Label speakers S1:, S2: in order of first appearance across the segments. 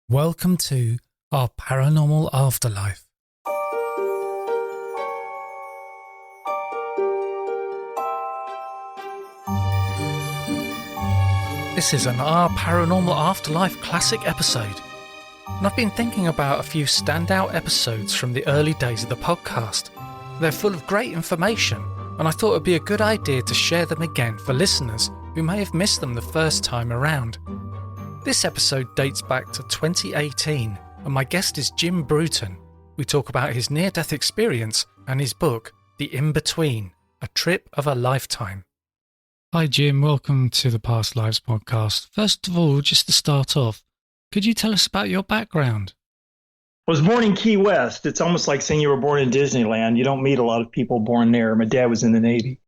S1: Welcome to our paranormal afterlife. This is an Our Paranormal Afterlife classic episode, and I've been thinking about a few standout episodes from the early days of the podcast. They're full of great information, and I thought it would be a good idea to share them again for listeners who may have missed them the first time around. This episode dates back to 2018, and my guest is Jim Bruton. We talk about his near-death experience and his book, The In-Between, A Trip of a Lifetime. Hi Jim, welcome to the Past Lives podcast. First of all, just to start off, could you tell us about your background?
S2: I was born in Key West. It's almost like saying you were born in Disneyland. You don't meet a lot of people born there. My dad was in the Navy.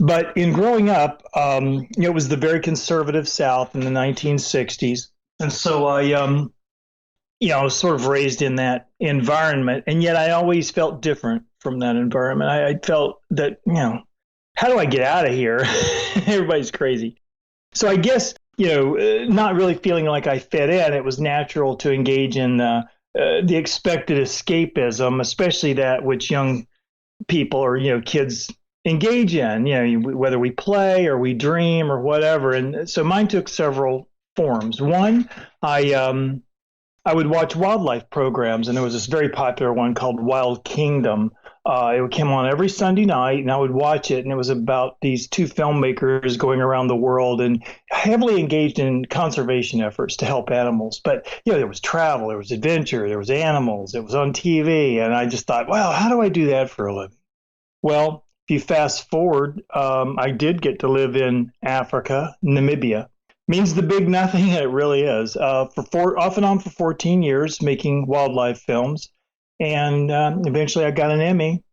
S2: But in growing up, it was the very conservative South in the 1960s. And so I was sort of raised in that environment. And yet I always felt different from that environment. I felt that, how do I get out of here? Everybody's crazy. So I guess, not really feeling like I fit in, it was natural to engage in the expected escapism, especially that which young people or, kids engage in, whether we play or we dream or whatever. And so mine took several forms. One, I would watch wildlife programs, and there was this very popular one called Wild Kingdom. It came on every Sunday night, and I would watch it, and it was about these two filmmakers going around the world and heavily engaged in conservation efforts to help animals. But, there was travel, there was adventure, there was animals, it was on TV, and I just thought, wow, how do I do that for a living? Well, if you fast forward, I did get to live in Africa, Namibia. Means the big nothing, and it really is. Off and on for 14 years, making wildlife films. And eventually I got an Emmy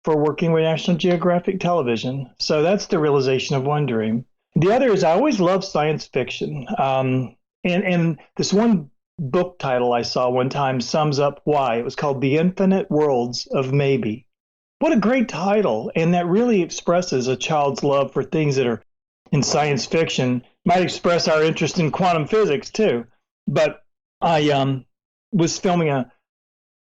S2: for working with National Geographic Television. So that's the realization of one dream. The other is I always loved science fiction. And this one book title I saw one time sums up why. It was called The Infinite Worlds of Maybe. What a great title. And that really expresses a child's love for things that are in science fiction. Might express our interest in quantum physics too. But I was filming a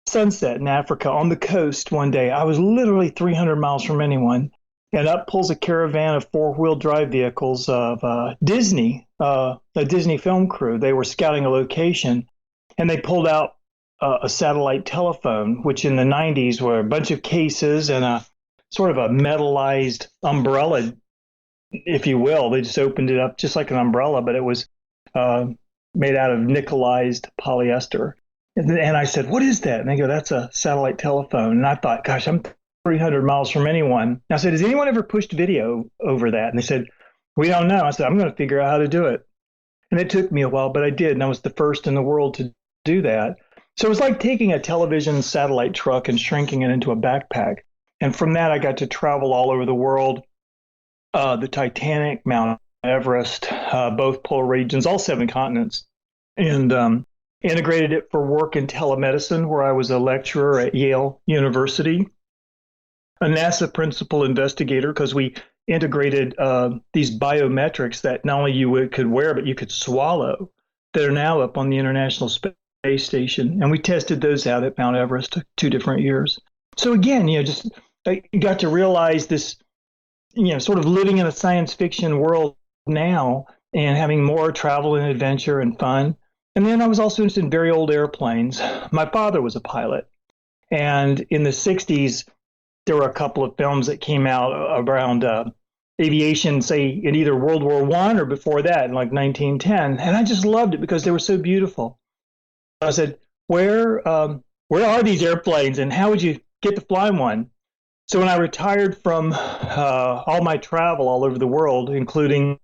S2: sunset in Africa on the coast one day. I was literally 300 miles from anyone. And up pulls a caravan of four-wheel drive vehicles of Disney, a Disney film crew. They were scouting a location, and they pulled out a satellite telephone, which in the 90s were a bunch of cases and a sort of a metallized umbrella, if you will. They just opened it up just like an umbrella, but it was made out of nickelized polyester. And I said, what is that? And they go, that's a satellite telephone. And I thought, gosh, I'm 300 miles from anyone. And I said, has anyone ever pushed video over that? And they said, we don't know. I said, I'm going to figure out how to do it. And it took me a while, but I did. And I was the first in the world to do that. So it was like taking a television satellite truck and shrinking it into a backpack. And from that, I got to travel all over the world, the Titanic, Mount Everest, both polar regions, all 7 continents, and integrated it for work in telemedicine, where I was a lecturer at Yale University, a NASA principal investigator, because we integrated these biometrics that not only you could wear, but you could swallow, that are now up on the International Space Station. And we tested those out at Mount Everest 2 different years. So again, just I got to realize this, sort of living in a science fiction world now and having more travel and adventure and fun. And then I was also interested in very old airplanes. My father was a pilot. And in the 60s, there were a couple of films that came out around aviation, say in either World War I or before that, in like 1910. And I just loved it because they were so beautiful. I said, where are these airplanes and how would you get to fly one? So when I retired from all my travel all over the world, including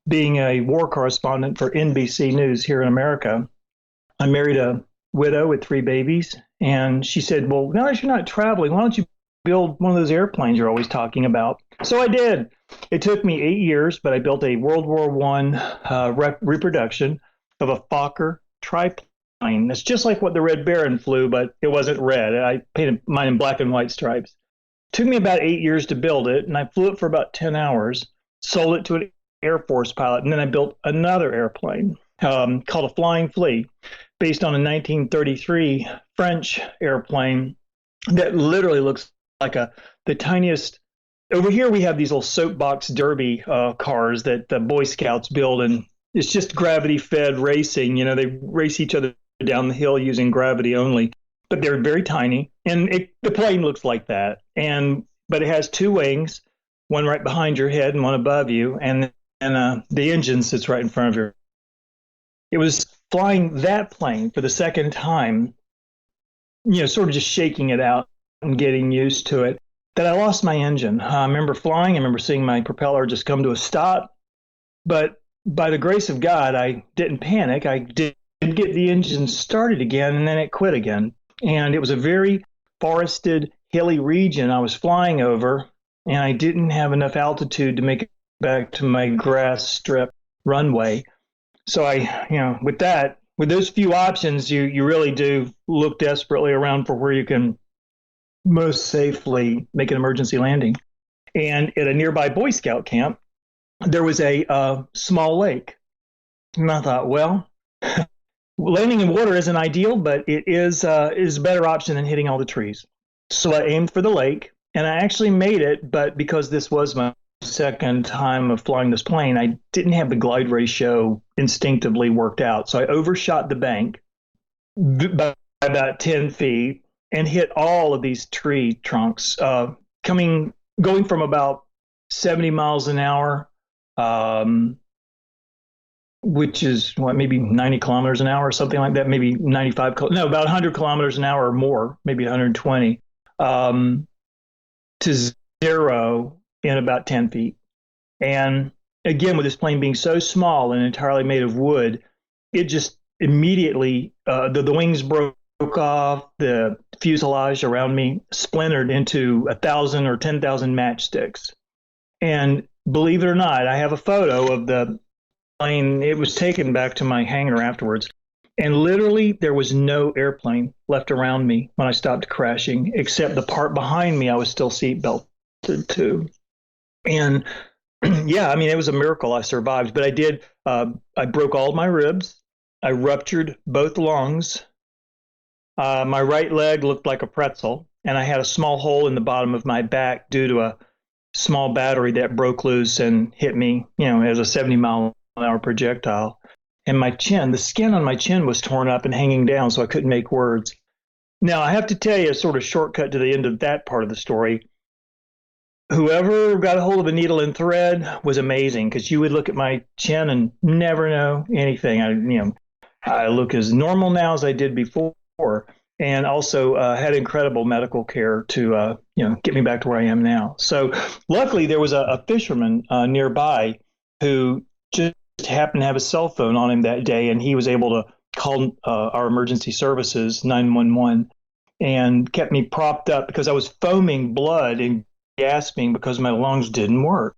S2: being a war correspondent for NBC News here in America, I married a widow with 3 babies. And she said, well, now that you're not traveling, why don't you build one of those airplanes you're always talking about? So I did. It took me 8 years, but I built a World War I reproduction of a Fokker triplane. It's just like what the Red Baron flew, but it wasn't red. I painted mine in black and white stripes. It took me about 8 years to build it, and I flew it for about 10 hours, sold it to an Air Force pilot, and then I built another airplane called a Flying Flea. based on a 1933 French airplane that literally looks like the tiniest. Over here, we have these little soapbox derby cars that the Boy Scouts build, and it's just gravity-fed racing. They race each other down the hill using gravity only, but they're very tiny, and the plane looks like that. But it has two wings, one right behind your head and one above you, and the engine sits right in front of you. It was flying that plane for the second time, sort of just shaking it out and getting used to it, that I lost my engine. I remember flying. I remember seeing my propeller just come to a stop. But by the grace of God, I didn't panic. I did get the engine started again, and then it quit again. And it was a very forested, hilly region I was flying over, and I didn't have enough altitude to make it back to my grass strip runway. So with those few options, you really do look desperately around for where you can most safely make an emergency landing. And at a nearby Boy Scout camp, there was a small lake. And I thought, well, landing in water isn't ideal, but it is a better option than hitting all the trees. So I aimed for the lake, and I actually made it, but because this was my second time of flying this plane, I didn't have the glide ratio instinctively worked out. So I overshot the bank by about 10 feet and hit all of these tree trunks, going from about 70 miles an hour, which is maybe 90 kilometers an hour or something like that, maybe about 100 kilometers an hour or more, maybe 120, to zero in about 10 feet. And again, with this plane being so small and entirely made of wood, it just immediately, the wings broke off, the fuselage around me splintered into 1,000 or 10,000 matchsticks. And believe it or not, I have a photo of the plane. It was taken back to my hangar afterwards. And literally, there was no airplane left around me when I stopped crashing, except the part behind me I was still seatbelted to. And it was a miracle I survived. But I broke all my ribs. I ruptured both lungs. My right leg looked like a pretzel, and I had a small hole in the bottom of my back due to a small battery that broke loose and hit me, as a 70-mile-an-hour projectile. And my chin, the skin on my chin was torn up and hanging down, so I couldn't make words. Now, I have to tell you a sort of shortcut to the end of that part of the story. Whoever got a hold of a needle and thread was amazing, because you would look at my chin and never know anything. I look as normal now as I did before, and also had incredible medical care to get me back to where I am now. So luckily, there was a fisherman nearby who just happened to have a cell phone on him that day, and he was able to call our emergency services, 911, and kept me propped up because I was foaming blood and gasping because my lungs didn't work.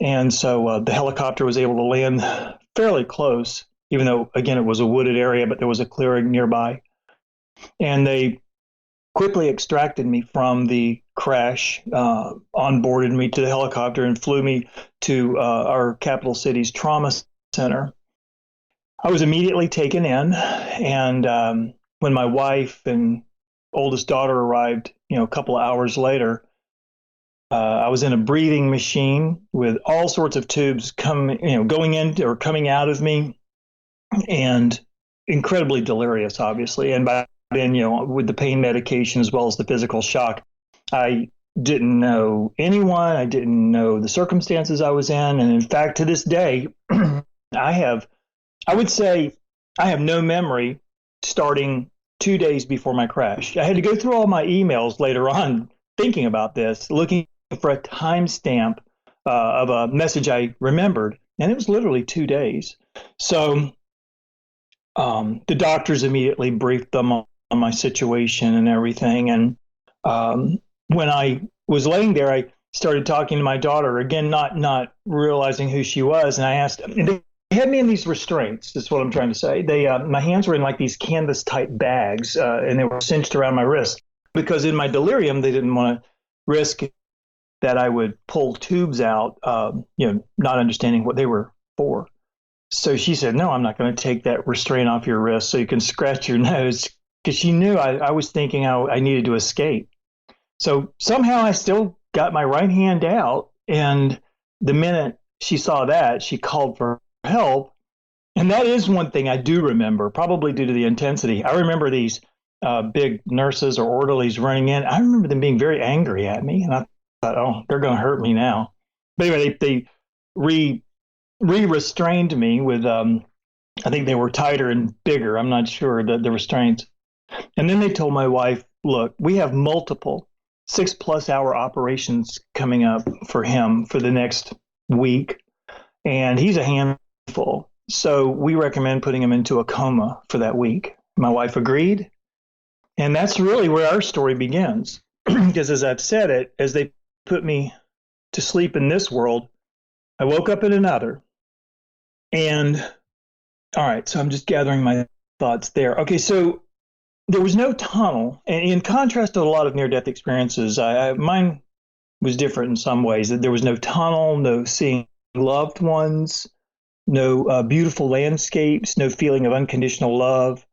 S2: And so the helicopter was able to land fairly close, even though, again, it was a wooded area, but there was a clearing nearby. And they quickly extracted me from the crash, onboarded me to the helicopter, and flew me to our capital city's trauma center. I was immediately taken in, and when my wife and oldest daughter arrived, a couple of hours later, I was in a breathing machine with all sorts of tubes going in or coming out of me, and incredibly delirious, obviously. And by then, with the pain medication as well as the physical shock, I didn't know anyone. I didn't know the circumstances I was in. And in fact, to this day, I would say I have no memory starting 2 days before my crash. I had to go through all my emails later on thinking about this, looking for a timestamp of a message I remembered. And it was literally 2 days. So the doctors immediately briefed them on my situation and everything. And when I was laying there, I started talking to my daughter, again, not realizing who she was. And I asked, they had me in these restraints. That's what I'm trying to say. My hands were in like these canvas type bags, and they were cinched around my wrist, because in my delirium, they didn't want to risk that I would pull tubes out, not understanding what they were for. So she said, no, I'm not going to take that restraint off your wrist so you can scratch your nose, because she knew I was thinking I needed to escape. So somehow I still got my right hand out. And the minute she saw that, she called for help. And that is one thing I do remember, probably due to the intensity. I remember these big nurses or orderlies running in. I remember them being very angry at me. And I thought, oh, they're going to hurt me now. But anyway, they re-restrained me with, I think they were tighter and bigger. I'm not sure, the restraints. And then they told my wife, look, we have multiple 6+ hour operations coming up for him for the next week. And he's a handful. So we recommend putting him into a coma for that week. My wife agreed. And that's really where our story begins. Because as I've said it, as they put me to sleep in this world, I woke up in another. And all right, so I'm just gathering my thoughts there. Okay, so there was no tunnel. And in contrast to a lot of near-death experiences, mine was different in some ways. There was no tunnel, no seeing loved ones, no beautiful landscapes, no feeling of unconditional love,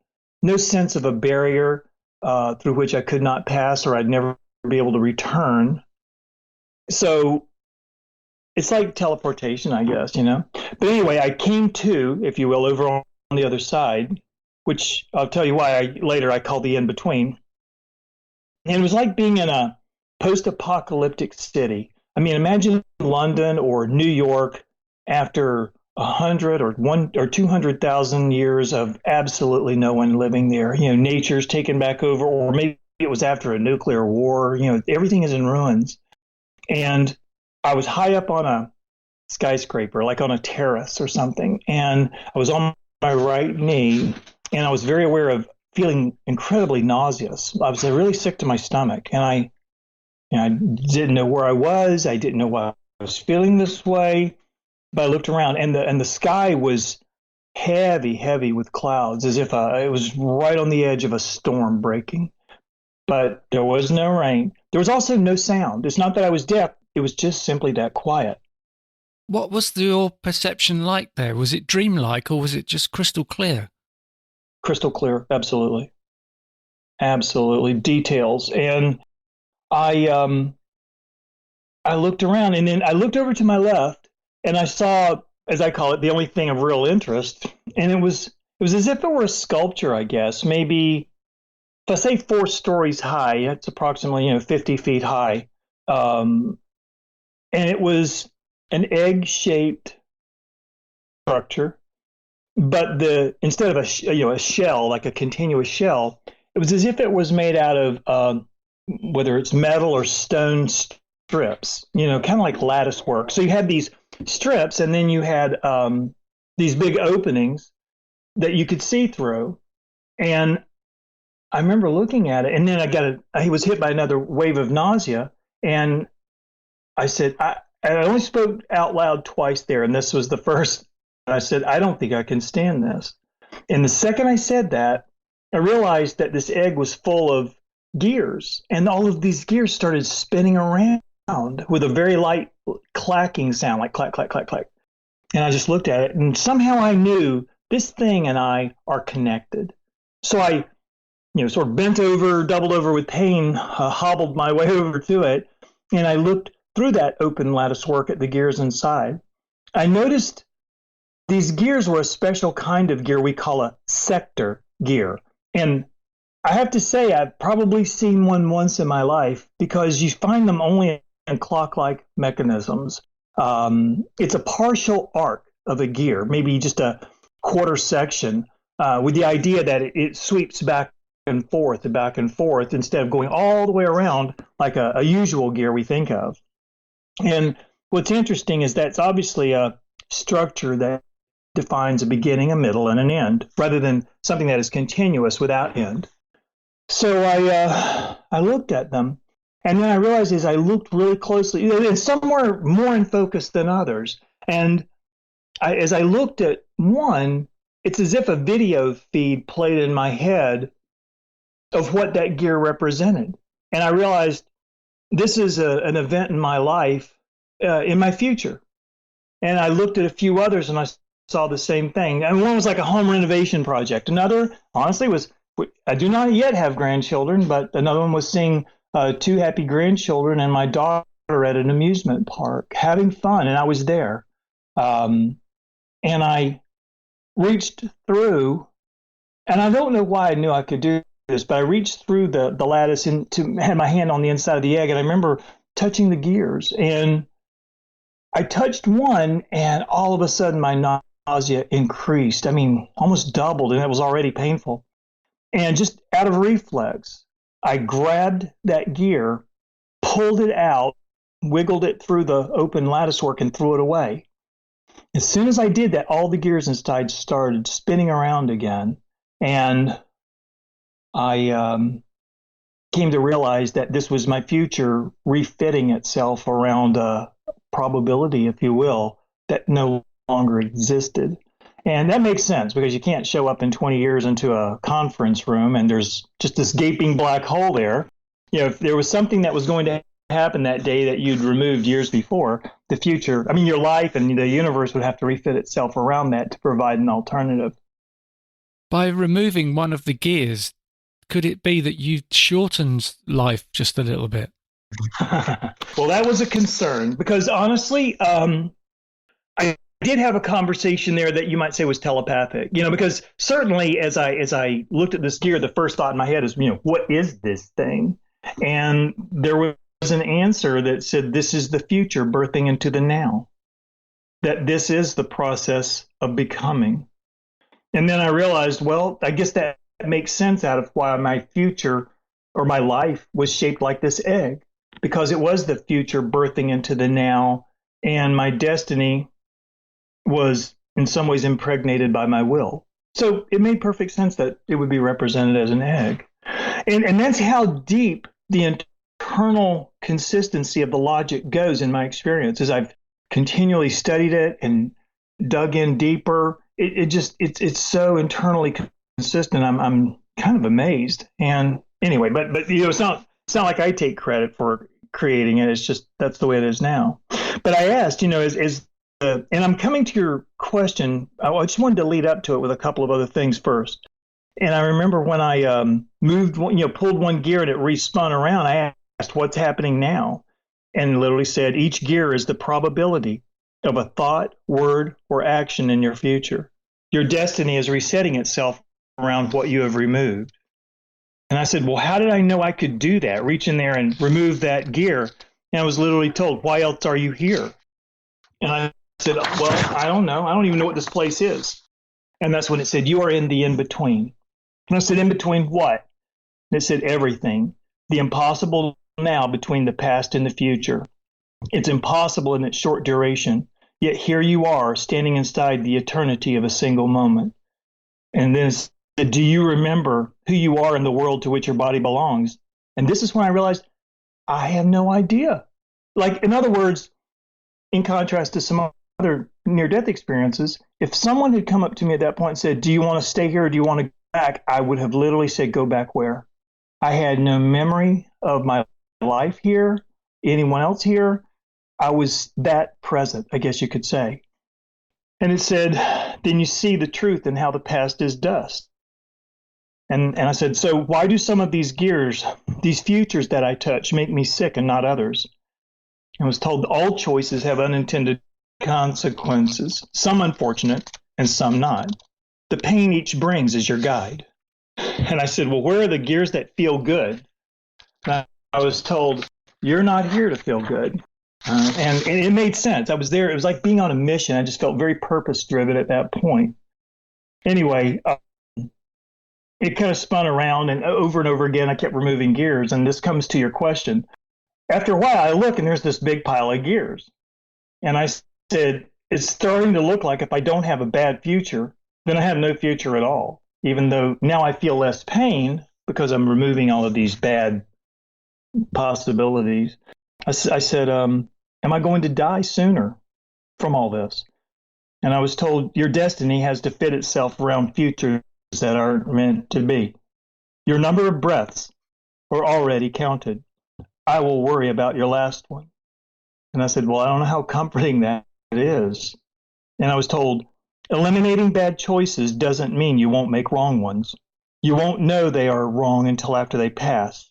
S2: no sense of a barrier through which I could not pass or I'd never be able to return. So it's like teleportation, I guess, you know. But anyway, I came to, if you will, over on the other side, which I'll tell you why later I call the in-between. And it was like being in a post-apocalyptic city. I mean, imagine London or New York after 100 or 200,000 years of absolutely no one living there. You know, nature's taken back over, or maybe it was after a nuclear war. You know, everything is in ruins. And I was high up on a skyscraper, like on a terrace or something. And I was on my right knee, and I was very aware of feeling incredibly nauseous. I was really sick to my stomach, and I didn't know where I was. I didn't know why I was feeling this way. But I looked around, and the sky was heavy with clouds, as if it was right on the edge of a storm breaking. But there was no rain. There was also no sound. It's not that I was deaf. It was just simply that quiet.
S1: What was your perception like there? Was it dreamlike, or was it just crystal clear?
S2: Crystal clear, absolutely. Absolutely. Details. And I looked around, and then I looked over to my left, and I saw, as I call it, the only thing of real interest. And it was as if it were a sculpture, I guess. Maybe, if I say 4 stories high, it's approximately 50 feet high. And it was an egg-shaped structure, but instead of a shell, like a continuous shell, it was as if it was made out of whether it's metal or stone strips, kind of like lattice work. So you had these strips, and then you had these big openings that you could see through. And I remember looking at it, and then I was hit by another wave of nausea, and I said, I only spoke out loud twice there, and this was the first. I said, I don't think I can stand this. And the second I said that, I realized that this egg was full of gears, and all of these gears started spinning around with a very light clacking sound, like clack, clack, clack, clack. And I just looked at it, and somehow I knew this thing and I are connected. So I, sort of bent over, doubled over with pain, hobbled my way over to it, and I looked through that open lattice work at the gears inside. I noticed these gears were a special kind of gear we call a sector gear. And I have to say, I've probably seen one once in my life, because you find them only in clock-like mechanisms. It's a partial arc of a gear, maybe just a quarter section, with the idea that it sweeps back and forth instead of going all the way around like a usual gear we think of. And what's interesting is that's obviously a structure that defines a beginning, a middle, and an end, rather than something that is continuous without end. So I looked at them, and then I realized as I looked really closely, and some were more in focus than others. And as I looked at one, it's as if a video feed played in my head of what that gear represented. And I realized this is an event in my life, in my future. And I looked at a few others, and I saw the same thing. And one was like a home renovation project. Another, honestly, was I do not yet have grandchildren, but another one was seeing two happy grandchildren and my daughter at an amusement park having fun, and I was there. And I reached through, and I don't know why I knew I could do this, but I reached through the lattice and had my hand on the inside of the egg, and I remember touching the gears, and I touched one, and all of a sudden my nausea increased. I mean, almost doubled, and it was already painful. And just out of reflex, I grabbed that gear, pulled it out, wiggled it through the open lattice work, and threw it away. As soon as I did that, all the gears inside started spinning around again. And I came to realize that this was my future refitting itself around a probability, if you will, that no longer existed. And that makes sense because you can't show up in 20 years into a conference room and there's just this gaping black hole there. You know, if there was something that was going to happen that day that you'd removed years before, the future, I mean, your life and the universe would have to refit itself around that to provide an alternative.
S1: By removing one of the gears, could it be that you shortened life just a little bit?
S2: Well, that was a concern because honestly, I did have a conversation there that you might say was telepathic, you know, because certainly as I looked at this gear, the first thought in my head is, you know, what is this thing? And there was an answer that said, this is the future birthing into the now, that this is the process of becoming. And then I realized, well, I guess that makes sense out of why my future or my life was shaped like this egg, because it was the future birthing into the now, and my destiny was in some ways impregnated by my will. So it made perfect sense that it would be represented as an egg. And that's how deep the internal consistency of the logic goes in my experience. As I've continually studied it and dug in deeper, it's so internally consistent. I'm kind of amazed. And anyway, but you know, it's not like I take credit for creating it. It's just that's the way it is now. But I asked, you know, and I'm coming to your question. I just wanted to lead up to it with a couple of other things first. And I remember when I pulled one gear and it respun around, I asked, what's happening now? And literally said, each gear is the probability of a thought, word, or action in your future. Your destiny is resetting itself around what you have removed. And I said, well, how did I know I could do that? Reach in there and remove that gear. And I was literally told, why else are you here? And I said, well, I don't know. I don't even know what this place is. And that's when it said, you are in the in-between. And I said, in between what? And it said, everything. The impossible now between the past and the future. It's impossible in its short duration. Yet here you are, standing inside the eternity of a single moment. And then it said, do you remember who you are in the world to which your body belongs? And this is when I realized I have no idea. Like, in other words, in contrast to some other near-death experiences, if someone had come up to me at that point and said, do you want to stay here or do you want to go back? I would have literally said, go back where? I had no memory of my life here, anyone else here. I was that present, I guess you could say. And it said, then you see the truth in how the past is dust. And I said, so why do some of these gears, these futures that I touch, make me sick and not others? I was told all choices have unintended consequences, some unfortunate and some not. The pain each brings is your guide. And I said, well, where are the gears that feel good? And I was told, you're not here to feel good. And it made sense. I was there. It was like being on a mission. I just felt very purpose-driven at that point. Anyway, it kind of spun around, and over again, I kept removing gears. And this comes to your question. After a while, I look, and there's this big pile of gears. And I said, it's starting to look like if I don't have a bad future, then I have no future at all, even though now I feel less pain because I'm removing all of these bad possibilities. I said, am I going to die sooner from all this? And I was told, your destiny has to fit itself around futures that aren't meant to be. Your number of breaths are already counted. I will worry about your last one. And I said, well, I don't know how comforting that is. And I was told, Eliminating bad choices doesn't mean you won't make wrong ones. You won't know they are wrong until after they pass.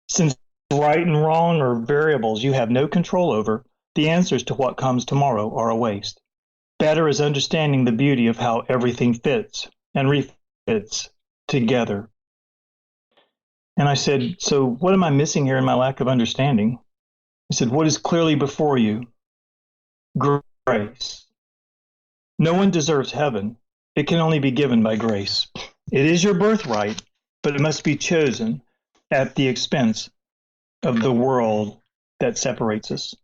S2: Since right and wrong are variables you have no control over, the answers to what comes tomorrow are a waste. Better is understanding the beauty of how everything fits and refits together. And I said, so what am I missing here in my lack of understanding? He said, what is clearly before you? Grace. No one deserves heaven. It can only be given by grace. It is your birthright, but it must be chosen at the expense of the world that separates us.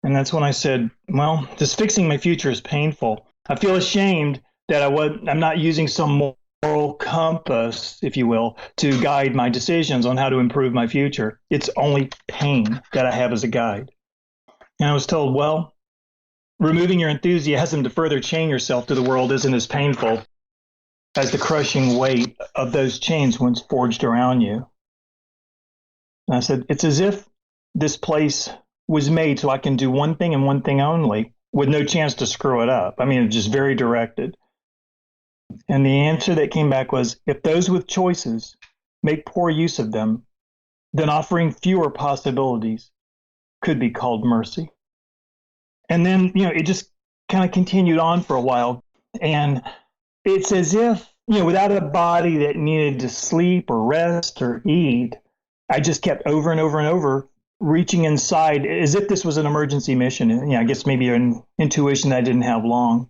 S2: And that's when I said, well, this fixing my future is painful. I feel ashamed that I'm not using some moral compass, if you will, to guide my decisions on how to improve my future. It's only pain that I have as a guide. And I was told, well, removing your enthusiasm to further chain yourself to the world isn't as painful as the crushing weight of those chains once forged around you. And I said, it's as if this place was made so I can do one thing and one thing only with no chance to screw it up. I mean, it's just very directed. And the answer that came back was, if those with choices make poor use of them, then offering fewer possibilities could be called mercy. And then, it just kind of continued on for a while. And it's as if, without a body that needed to sleep or rest or eat, I just kept over and over and over reaching inside as if this was an emergency mission. And, I guess maybe an intuition that I didn't have long,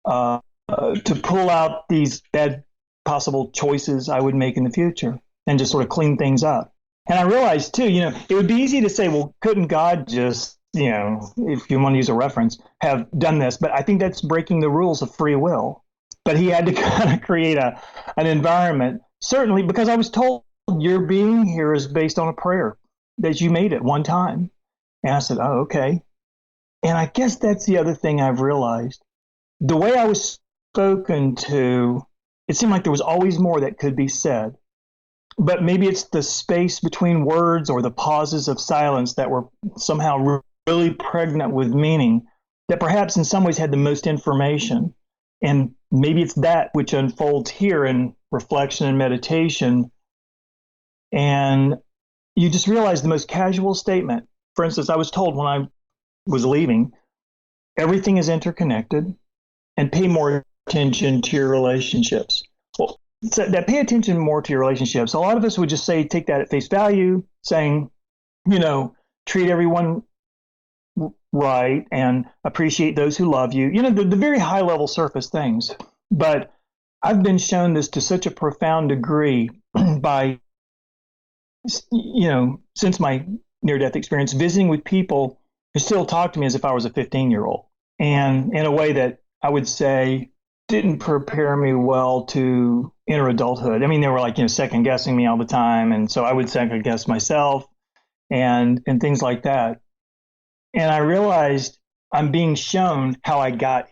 S2: to pull out these bad possible choices I would make in the future and just sort of clean things up. And I realized, too, it would be easy to say, well, couldn't God just, if you want to use a reference, have done this? But I think that's breaking the rules of free will. But he had to kind of create an environment, certainly because I was told your being here is based on a prayer that you made at one time. And I said, oh, okay. And I guess that's the other thing I've realized. The way I was spoken to, it seemed like there was always more that could be said. But maybe it's the space between words or the pauses of silence that were somehow really pregnant with meaning that perhaps in some ways had the most information. And maybe it's that which unfolds here in reflection and meditation. And you just realize the most casual statement. For instance, I was told when I was leaving, everything is interconnected and pay more attention to your relationships. Well, so that pay attention more to your relationships. A lot of us would just say, take that at face value, saying, treat everyone right and appreciate those who love you. The very high level surface things. But I've been shown this to such a profound degree by, since my near-death experience, visiting with people who still talk to me as if I was a 15-year-old. And in a way that I would say didn't prepare me well to enter adulthood. I mean, they were like, second guessing me all the time. And so I would second guess myself and things like that. And I realized I'm being shown how I got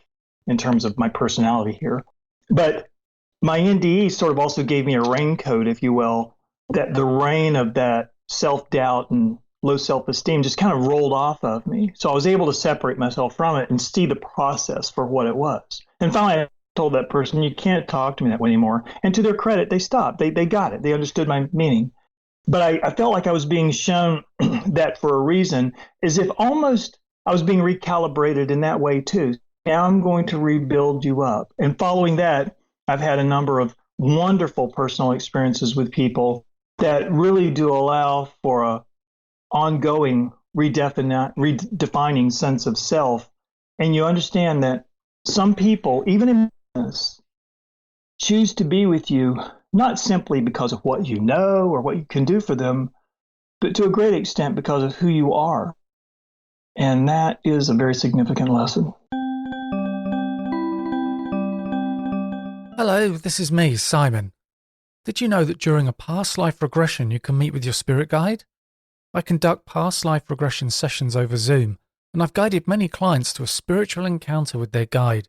S2: in terms of my personality here. But my NDE sort of also gave me a raincoat, if you will, that the rain of that self-doubt and low self-esteem just kind of rolled off of me. So I was able to separate myself from it and see the process for what it was. And finally, I told that person, you can't talk to me that way anymore. And to their credit, they stopped. They got it. They understood my meaning. But I felt like I was being shown that for a reason, as if almost I was being recalibrated in that way too. Now I'm going to rebuild you up. And following that, I've had a number of wonderful personal experiences with people that really do allow for a ongoing redefining sense of self. And you understand that some people, even in business, choose to be with you not simply because of what you know or what you can do for them, but to a great extent because of who you are. And that is a very significant lesson.
S1: Hello, this is me, Simon. Did you know that during a past life regression you can meet with your spirit guide? I conduct past life regression sessions over Zoom, and I've guided many clients to a spiritual encounter with their guide.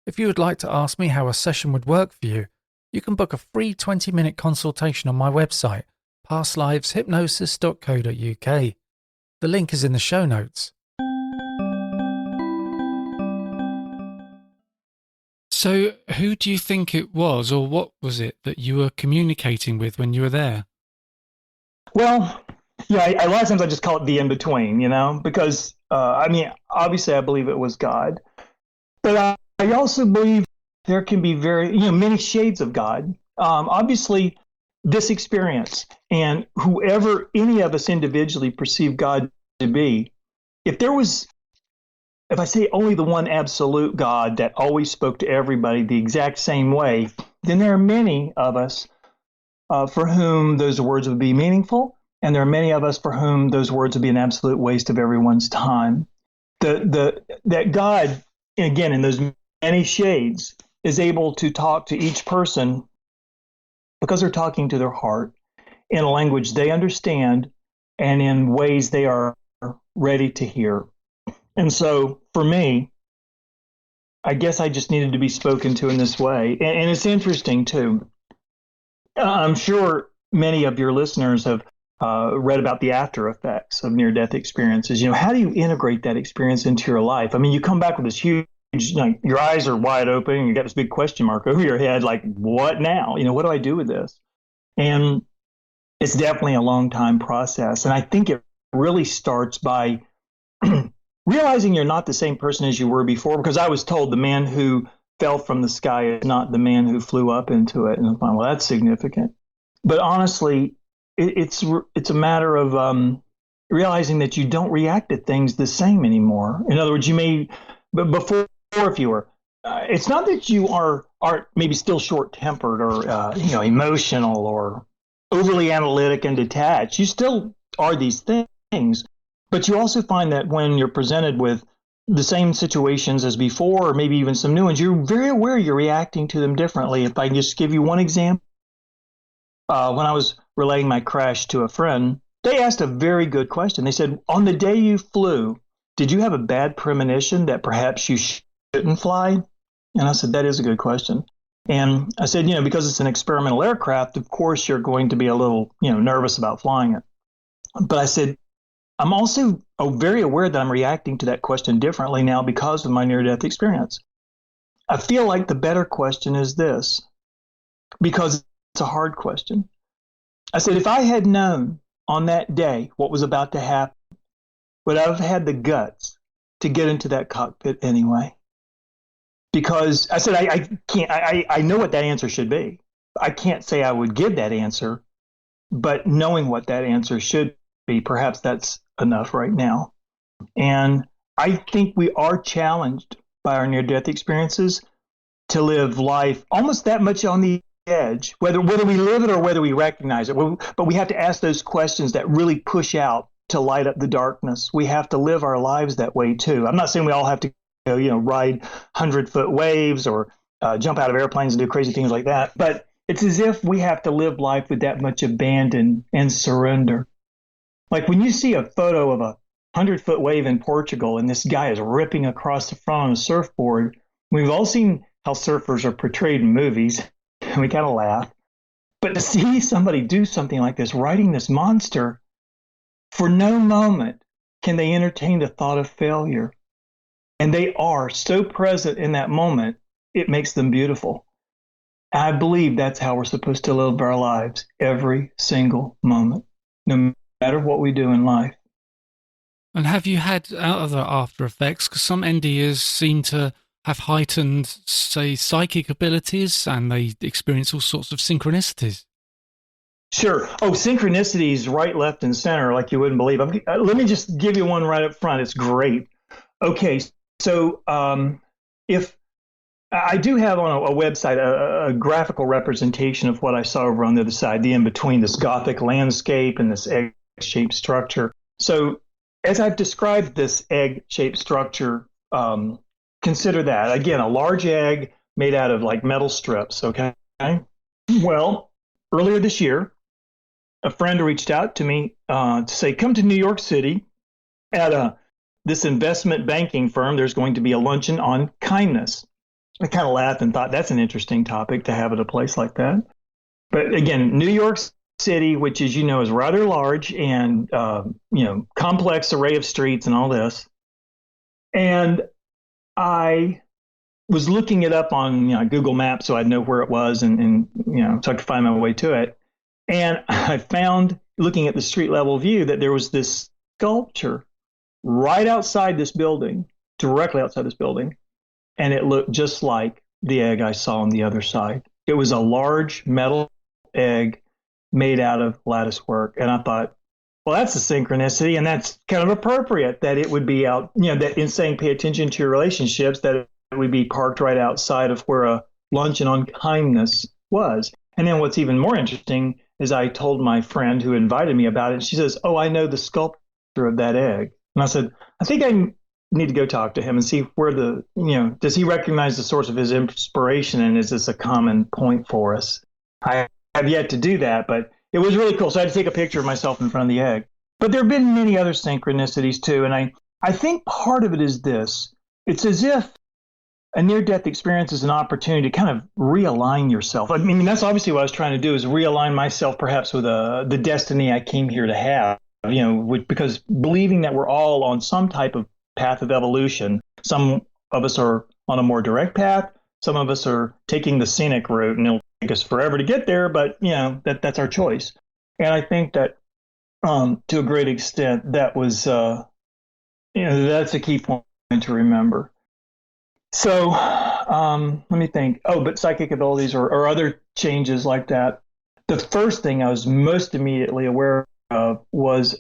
S1: If you would like to ask me how a session would work for you, you can book a free 20-minute consultation on my website, pastliveshypnosis.co.uk. The link is in the show notes. So who do you think it was, or what was it that you were communicating with when you were there?
S2: Well, yeah, a lot of times I just call it the in-between, because, obviously I believe it was God. But I also believe there can be many shades of God. Obviously, this experience and whoever any of us individually perceive God to be, if I say only the one absolute God that always spoke to everybody the exact same way, then there are many of us for whom those words would be meaningful, and there are many of us for whom those words would be an absolute waste of everyone's time. That God, again, in those many shades, is able to talk to each person because they're talking to their heart in a language they understand and in ways they are ready to hear. And so for me, I guess I just needed to be spoken to in this way. And it's interesting, too. I'm sure many of your listeners have read about the after effects of near-death experiences. How do you integrate that experience into your life? I mean, you come back with this huge, your eyes are wide open and you got this big question mark over your head, like, what now? What do I do with this? And it's definitely a long time process. And I think it really starts by realizing you're not the same person as you were before, because I was told the man who fell from the sky is not the man who flew up into it. And I'm like, well, that's significant. But honestly, it's a matter of realizing that you don't react to things the same anymore. In other words, but before, if you were, it's not that you are maybe still short-tempered or emotional or overly analytic and detached. You still are these things, but you also find that when you're presented with the same situations as before, or maybe even some new ones, you're very aware you're reacting to them differently. If I can just give you one example, when I was relaying my crash to a friend, they asked a very good question. They said, on the day you flew, did you have a bad premonition that perhaps you shouldn't fly? And I said, that is a good question. And I said, because it's an experimental aircraft, of course you're going to be a little, nervous about flying it. But I said, I'm also very aware that I'm reacting to that question differently now because of my near-death experience. I feel like the better question is this, because it's a hard question. I said, if I had known on that day what was about to happen, would I have had the guts to get into that cockpit anyway? Because I said, I can't, I know what that answer should be. I can't say I would give that answer, but knowing what that answer should be, perhaps that's enough right now. And I think we are challenged by our near-death experiences to live life almost that much on the edge, whether we live it or whether we recognize it. But we have to ask those questions that really push out to light up the darkness. We have to live our lives that way too. I'm not saying we all have to ride 100-foot waves or jump out of airplanes and do crazy things like that. But it's as if we have to live life with that much abandon and surrender. Like when you see a photo of a 100-foot wave in Portugal and this guy is ripping across the front on a surfboard, we've all seen how surfers are portrayed in movies, and we kind of laugh. But to see somebody do something like this, riding this monster, for no moment can they entertain the thought of failure. And they are so present in that moment, it makes them beautiful. I believe that's how we're supposed to live our lives every single moment, no matter what we do in life.
S1: And have you had other after effects? Because some NDers seem to have heightened, say, psychic abilities, and they experience all sorts of synchronicities.
S2: Sure. Oh, synchronicities right, left, and center, like you wouldn't believe. Let me just give you one right up front. It's great. Okay, so if I do have on a website a graphical representation of what I saw over on the other side, the in-between, this Gothic landscape and this egg-shaped structure. So as I've described this egg-shaped structure, consider that, again, a large egg made out of like metal strips, okay? Well, earlier this year, a friend reached out to me to say, come to New York City at this investment banking firm. There's going to be a luncheon on kindness. I kind of laughed and thought that's an interesting topic to have at a place like that. But again, New York City, which as you know is rather large and complex array of streets and all this. And I was looking it up on Google Maps so I'd know where it was and so I could find my way to it. And I found, looking at the street level view, that there was this sculpture right outside this building, directly outside this building, and it looked just like the egg I saw on the other side. It was a large metal egg made out of lattice work. And I thought, well, that's a synchronicity, and that's kind of appropriate that it would be out, that in saying pay attention to your relationships, that it would be parked right outside of where a luncheon on kindness was. And then what's even more interesting is I told my friend who invited me about it. She says, "Oh, I know the sculptor of that egg." And I said, "I think I need to go talk to him and see where does he recognize the source of his inspiration, and is this a common point for us?" I have yet to do that, but it was really cool. So I had to take a picture of myself in front of the egg. But there have been many other synchronicities too. And I think part of it is this. It's as if a near-death experience is an opportunity to kind of realign yourself. I mean, that's obviously what I was trying to do, is realign myself perhaps with the destiny I came here to have, because believing that we're all on some type of path of evolution. Some of us are on a more direct path. Some of us are taking the scenic route, and it'll take us forever to get there, but that's our choice. And I think that to a great extent, that was that's a key point to remember. So let me think. Oh, but psychic abilities or other changes like that. The first thing I was most immediately aware of was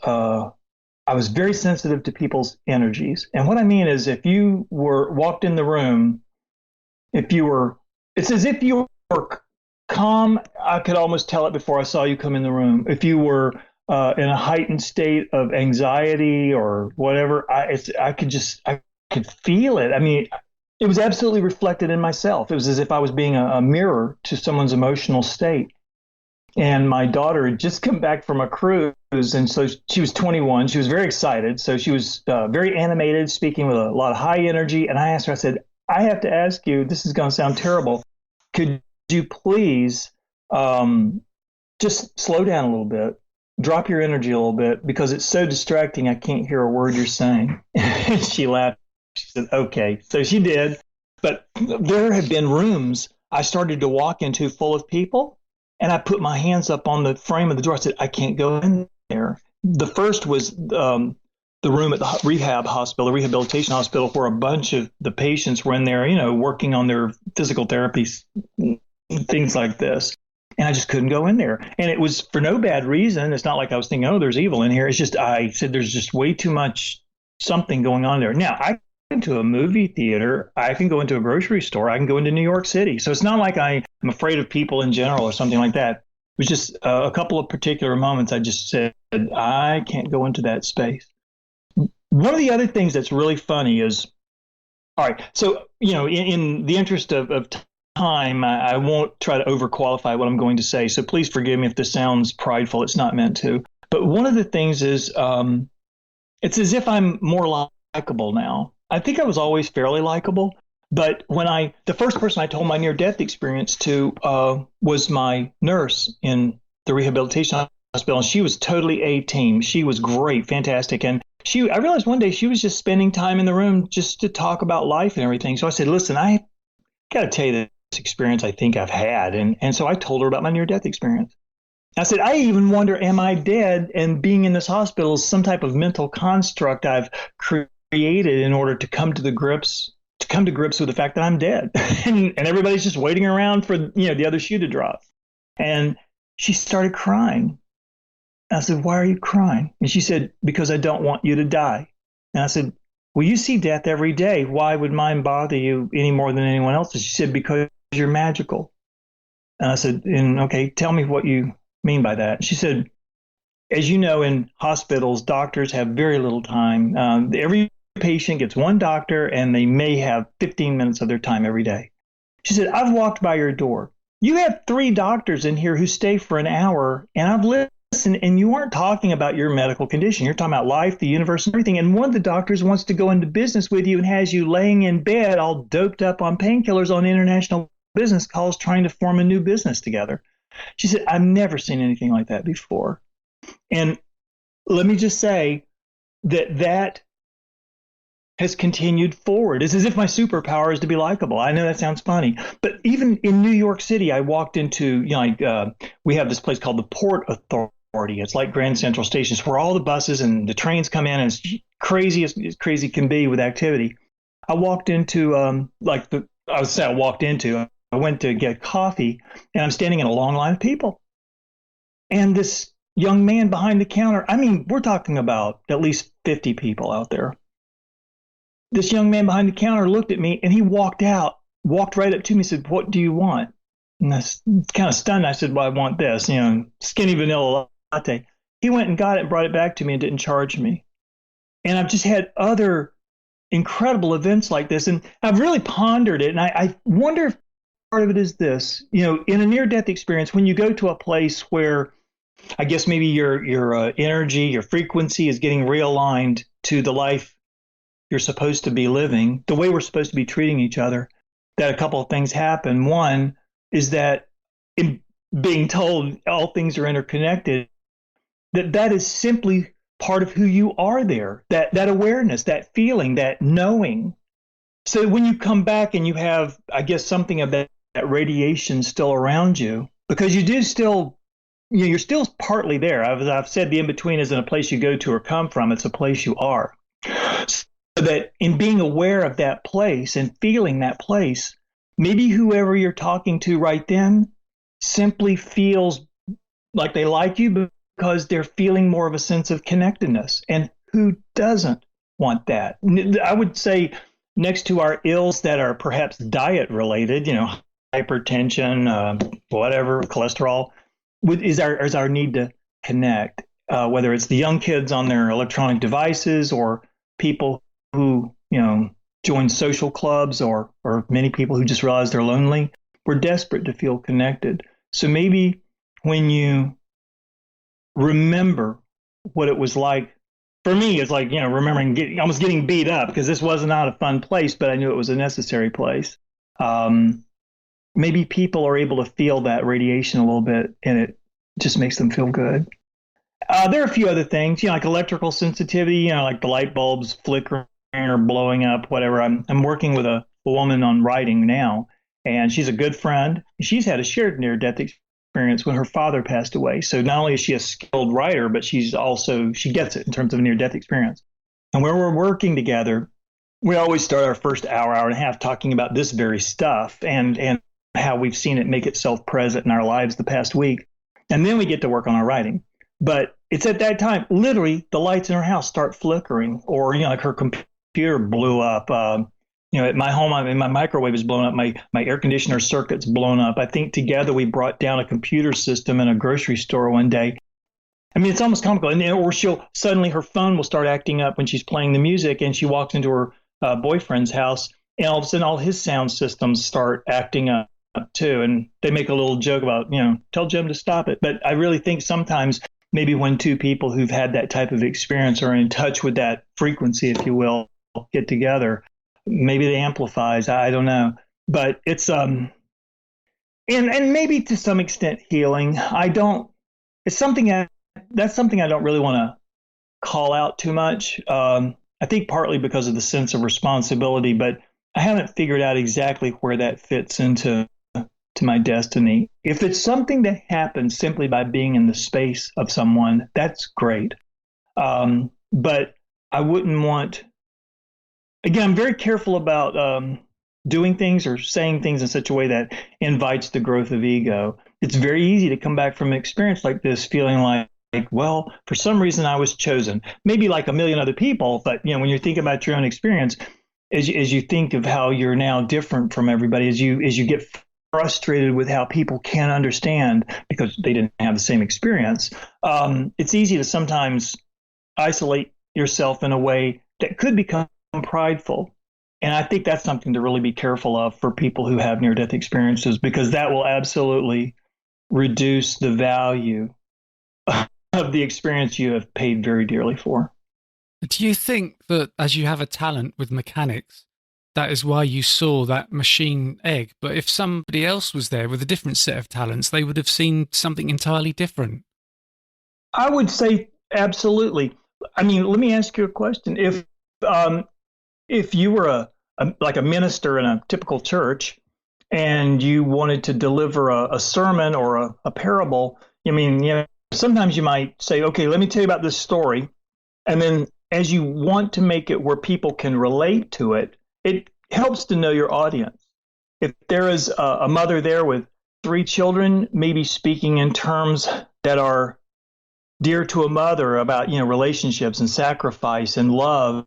S2: I was very sensitive to people's energies. And what I mean is, if you walked in the room, it's as if you were calm. I could almost tell it before I saw you come in the room. If you were in a heightened state of anxiety or whatever, I could feel it. I mean, it was absolutely reflected in myself. It was as if I was being a mirror to someone's emotional state. And my daughter had just come back from a cruise, and so she was 21. She was very excited. So she was very animated, speaking with a lot of high energy. And I asked her, I said, "I have to ask you, this is going to sound terrible. Could you please just slow down a little bit, drop your energy a little bit, because it's so distracting. I can't hear a word you're saying." And she laughed. She said, "Okay." So she did. But there have been rooms I started to walk into full of people, and I put my hands up on the frame of the door. I said, "I can't go in there." The first was the room at the rehabilitation hospital, where a bunch of the patients were in there, working on their physical therapies, things like this. And I just couldn't go in there. And it was for no bad reason. It's not like I was thinking, "Oh, there's evil in here." It's just, I said, there's just way too much something going on there. Now, I can go into a movie theater. I can go into a grocery store. I can go into New York City. So it's not like I'm afraid of people in general or something like that. It was just a couple of particular moments I just said, I can't go into that space. One of the other things that's really funny is, all right, so, in the interest of time, I won't try to overqualify what I'm going to say. So please forgive me if this sounds prideful. It's not meant to. But one of the things is, it's as if I'm more likable now. I think I was always fairly likable. But the first person I told my near-death experience to was my nurse in the rehabilitation hospital. And she was totally A-team. She was great, fantastic. And I realized one day she was just spending time in the room just to talk about life and everything. So I said, "Listen, I got to tell you this experience I think I've had." And so I told her about my near-death experience. I said, "I even wonder, am I dead? And being in this hospital is some type of mental construct I've created in order to come to grips with the fact that I'm dead." and everybody's just waiting around for the other shoe to drop. And she started crying. I said, "Why are you crying?" And she said, "Because I don't want you to die." And I said, "Well, you see death every day. Why would mine bother you any more than anyone else's?" She said, "Because you're magical." And I said, "Okay, tell me what you mean by that." She said, "As you know, in hospitals, doctors have very little time. Every patient gets one doctor, and they may have 15 minutes of their time every day." She said, "I've walked by your door. You have 3 doctors in here who stay for an hour, and I've listened, and you aren't talking about your medical condition. You're talking about life, the universe, and everything. And one of the doctors wants to go into business with you and has you laying in bed all doped up on painkillers on international business calls trying to form a new business together." She said, "I've never seen anything like that before." And let me just say that has continued forward. It's as if my superpower is to be likable. I know that sounds funny, but even in New York City, I walked into, we have this place called the Port Authority. It's like Grand Central Station. It's where all the buses and the trains come in, and it's crazy as crazy can be with activity. I walked into, I went to get coffee, and I'm standing in a long line of people. And this young man behind the counter, I mean, we're talking about at least 50 people out there. This young man behind the counter looked at me and he walked right up to me and said, "What do you want?" And I was kind of stunned. I said, "Well, I want this, skinny vanilla latte." He went and got it and brought it back to me and didn't charge me. And I've just had other incredible events like this. And I've really pondered it. And I wonder if part of it is this, in a near-death experience, when you go to a place where I guess maybe your energy, your frequency is getting realigned to the life you're supposed to be living, the way we're supposed to be treating each other, that a couple of things happen. One is that in being told all things are interconnected, that is simply part of who you are there, that awareness, that feeling, that knowing. So when you come back and you have, I guess, something of that radiation still around you, because you do still, you're still partly there. I've said the in-between isn't a place you go to or come from, it's a place you are. So that in being aware of that place and feeling that place, maybe whoever you're talking to right then simply feels like they like you because they're feeling more of a sense of connectedness. And who doesn't want that? I would say next to our ills that are perhaps diet related, hypertension, whatever, cholesterol, is our need to connect, whether it's the young kids on their electronic devices or people who, join social clubs or many people who just realize they're lonely. We're desperate to feel connected. So maybe when you remember what it was like, for me, it's like, remembering almost getting beat up because this was not a fun place, but I knew it was a necessary place. Maybe people are able to feel that radiation a little bit and it just makes them feel good. There are a few other things, like electrical sensitivity, like the light bulbs flickering or blowing up, whatever. I'm working with a woman on writing now, and she's a good friend. She's had a shared near-death experience when her father passed away. So not only is she a skilled writer, but she gets it in terms of a near-death experience. And where we're working together, we always start our first hour and a half talking about this very stuff and how we've seen it make itself present in our lives the past week. And then we get to work on our writing. But it's at that time, literally, the lights in her house start flickering, or like her computer blew up. At my home, my microwave is blown up. My air conditioner circuit's blown up. I think together we brought down a computer system in a grocery store one day. I mean, it's almost comical. Or suddenly her phone will start acting up when she's playing the music, and she walks into her boyfriend's house, and all of a sudden all his sound systems start acting up too. And they make a little joke about, tell Jim to stop it. But I really think sometimes maybe when two people who've had that type of experience are in touch with that frequency, if you will, get together, maybe it amplifies. I don't know. But it's and maybe to some extent healing. That's something I don't really want to call out too much. I think partly because of the sense of responsibility, but I haven't figured out exactly where that fits into my destiny. If it's something that happens simply by being in the space of someone, that's great. But I wouldn't want, again, I'm very careful about doing things or saying things in such a way that invites the growth of ego. It's very easy to come back from an experience like this feeling like, well, for some reason I was chosen. Maybe like a million other people, but when you think about your own experience, as you think of how you're now different from everybody, as you get frustrated with how people can't understand because they didn't have the same experience, it's easy to sometimes isolate yourself in a way that could become prideful. And I think that's something to really be careful of for people who have near-death experiences, because that will absolutely reduce the value of the experience you have paid very dearly for.
S1: Do you think that as you have a talent with mechanics, that is why you saw that machine egg? But if somebody else was there with a different set of talents, they would have seen something entirely different.
S2: I would say absolutely. I mean, let me ask you a question. If if you were like a minister in a typical church and you wanted to deliver a sermon or a parable, I mean, sometimes you might say, okay, let me tell you about this story. And then as you want to make it where people can relate to it, it helps to know your audience. If there is a mother there with 3 children, maybe speaking in terms that are dear to a mother about, relationships and sacrifice and love.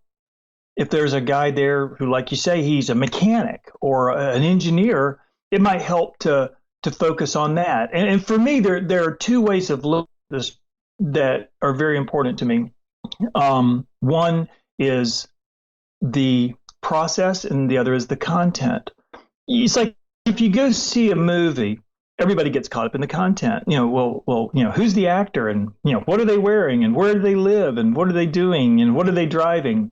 S2: If there's a guy there who, like you say, he's a mechanic or an engineer, it might help to focus on that. And for me, there are 2 ways of looking at this that are very important to me. One is the process, and the other is the content. It's like if you go see a movie, everybody gets caught up in the content. Who's the actor, and what are they wearing, and where do they live, and what are they doing, and what are they driving?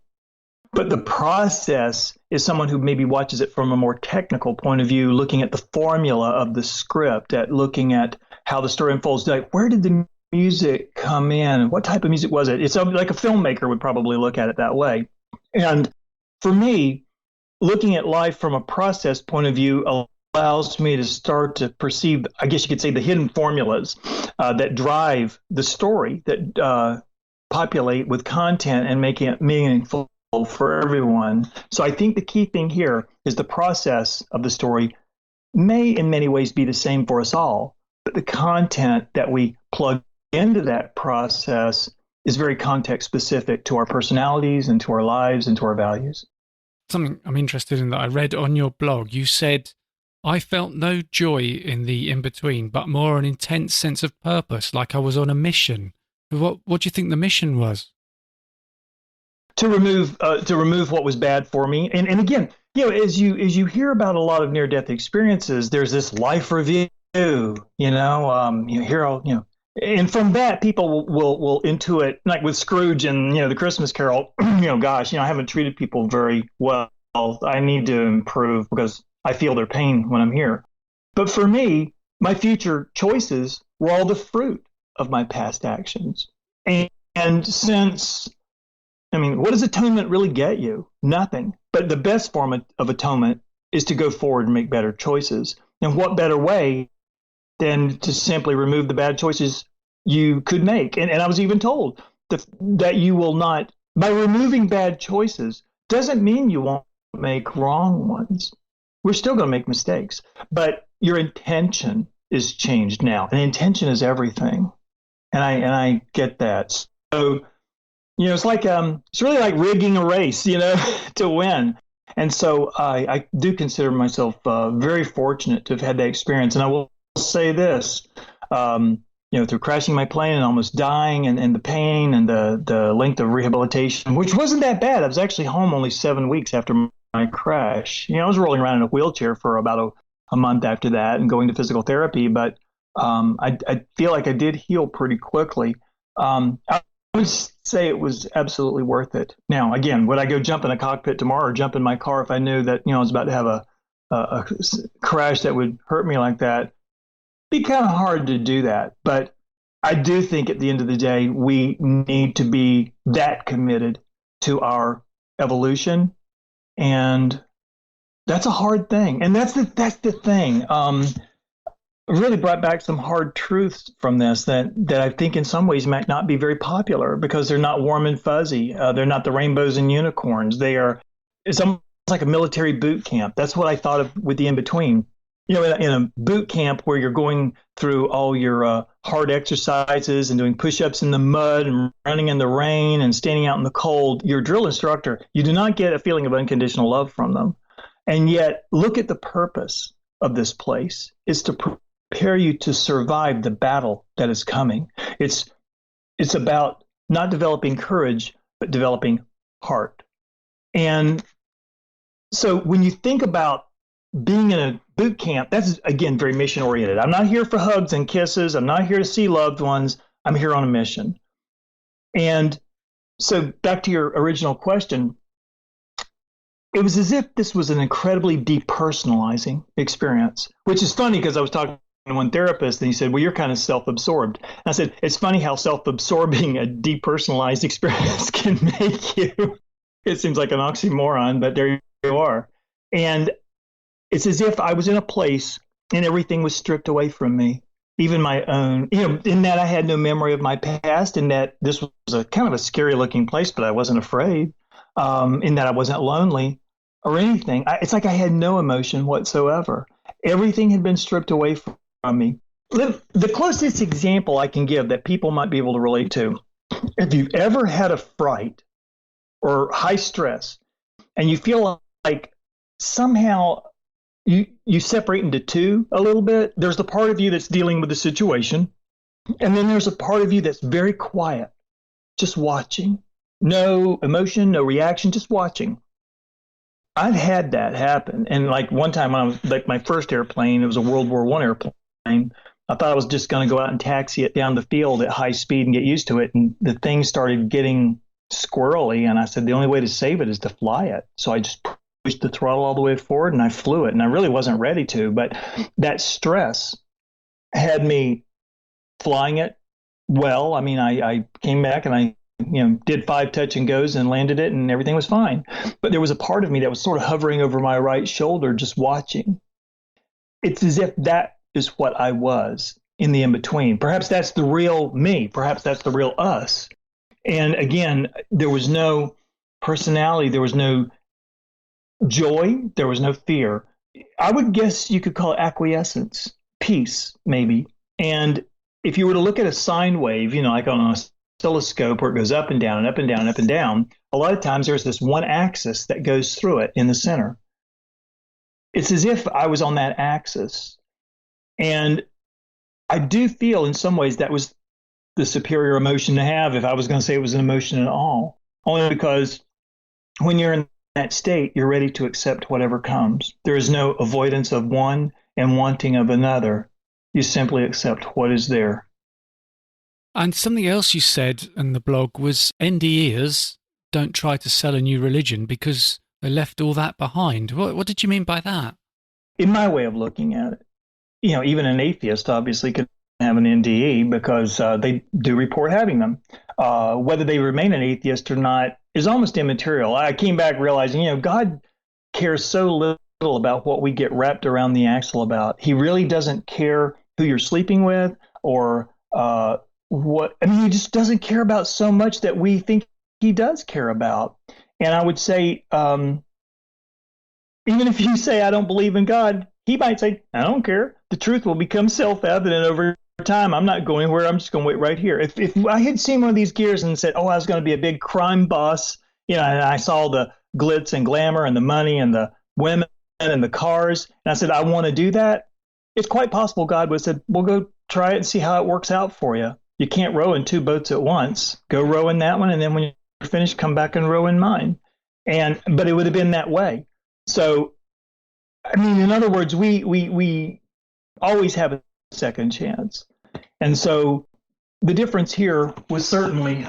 S2: But the process is someone who maybe watches it from a more technical point of view, looking at the formula of the script, at looking at how the story unfolds. Like, where did the music come in? What type of music was it? It's like a filmmaker would probably look at it that way. And for me, looking at life from a process point of view allows me to start to perceive, I guess you could say, the hidden formulas that drive the story, that populate with content and make it meaningful for everyone. So I think the key thing here is the process of the story may in many ways be the same for us all, but the content that we plug into that process is very context specific to our personalities and to our lives and to our values.
S1: Something I'm interested in that I read on your blog, you said, I felt no joy in the in-between, but more an intense sense of purpose, like I was on a mission. What do you think the mission was?
S2: To remove what was bad for me. And again, as you hear about a lot of near-death experiences, there's this life review, and from that people will intuit, like with Scrooge and the Christmas Carol, gosh, I haven't treated people very well. I need to improve because I feel their pain when I'm here. But for me, my future choices were all the fruit of my past actions. And since, what does atonement really get you? Nothing. But the best form of atonement is to go forward and make better choices. And what better way than to simply remove the bad choices you could make? And I was even told that you will not, by removing bad choices, doesn't mean you won't make wrong ones. We're still going to make mistakes, but your intention is changed now. And intention is everything. And I get that. So, it's like it's really like rigging a race, to win. And so I do consider myself very fortunate to have had that experience. And I will say this, through crashing my plane and almost dying, and the pain and the length of rehabilitation, which wasn't that bad. I was actually home only 7 weeks after my crash. I was rolling around in a wheelchair for about a month after that and going to physical therapy. But I feel like I did heal pretty quickly. I would say it was absolutely worth it. Now, again, would I go jump in a cockpit tomorrow or jump in my car if I knew that I was about to have a crash that would hurt me like that? It'd be kind of hard to do that. But I do think at the end of the day, we need to be that committed to our evolution. And that's a hard thing. And that's the thing. Really brought back some hard truths from this that I think in some ways might not be very popular because they're not warm and fuzzy. They're not the rainbows and unicorns. It's almost like a military boot camp. That's what I thought of with the in-between. In a boot camp where you're going through all your hard exercises and doing push-ups in the mud and running in the rain and standing out in the cold, your drill instructor, you do not get a feeling of unconditional love from them. And yet, look at the purpose of this place. It's to prepare you to survive the battle that is coming. It's about not developing courage, but developing heart. And so when you think about being in a boot camp, that's, again, very mission oriented. I'm not here for hugs and kisses. I'm not here to see loved ones. I'm here on a mission. And so back to your original question, it was as if this was an incredibly depersonalizing experience, which is funny because I was talking to one therapist and he said, well, you're kind of self-absorbed. And I said, it's funny how self-absorbing a depersonalized experience can make you. It seems like an oxymoron, but there you are. And it's as if I was in a place and everything was stripped away from me, even my own, in that I had no memory of my past, in that this was a kind of a scary looking place, but I wasn't afraid, in that I wasn't lonely or anything. It's like I had no emotion whatsoever. Everything had been stripped away from me. The closest example I can give that people might be able to relate to, if you've ever had a fright or high stress and you feel like somehow you separate into two a little bit. There's the part of you that's dealing with the situation, and then there's a part of you that's very quiet, just watching. No emotion, no reaction, just watching. I've had that happen. And like one time when I was like my first airplane, it was a World War I airplane. I thought I was just going to go out and taxi it down the field at high speed and get used to it. And the thing started getting squirrely. And I said, the only way to save it is to fly it. So I just pushed the throttle all the way forward and I flew it. And I really wasn't ready to, but that stress had me flying it well. I mean, I came back and I did 5 touch and goes and landed it and everything was fine. But there was a part of me that was sort of hovering over my right shoulder, just watching. It's as if that is what I was in the in-between. Perhaps that's the real me. Perhaps that's the real us. And again, there was no personality. There was no joy. There was no fear. I would guess you could call it acquiescence, peace, maybe. And if you were to look at a sine wave, like on a oscilloscope where it goes up and down and up and down and up and down, a lot of times there's this one axis that goes through it in the center. It's as if I was on that axis. And I do feel in some ways that was the superior emotion to have, if I was going to say it was an emotion at all. Only because when you're in that state, you're ready to accept whatever comes. There is no avoidance of one and wanting of another. You simply accept what is there.
S3: And something else you said in the blog was NDEers don't try to sell a new religion because they left all that behind. What did you mean by that?
S2: In my way of looking at it, even an atheist obviously could have an NDE because they do report having them. Whether they remain an atheist or not is almost immaterial. I came back realizing, God cares so little about what we get wrapped around the axle about. He really doesn't care who you're sleeping with or he just doesn't care about so much that we think he does care about. And I would say, even if you say, I don't believe in God, he might say, I don't care. The truth will become self-evident over time. I'm not going anywhere. I'm just going to wait right here. If I had seen one of these gears and said, I was going to be a big crime boss, and I saw the glitz and glamour and the money and the women and the cars, and I said, I want to do that, it's quite possible God would have said, well, go try it and see how it works out for you. You can't row in 2 boats at once. Go row in that one, and then when you're finished, come back and row in mine. But it would have been that way. So, in other words, we always have a second chance. And so the difference here was certainly,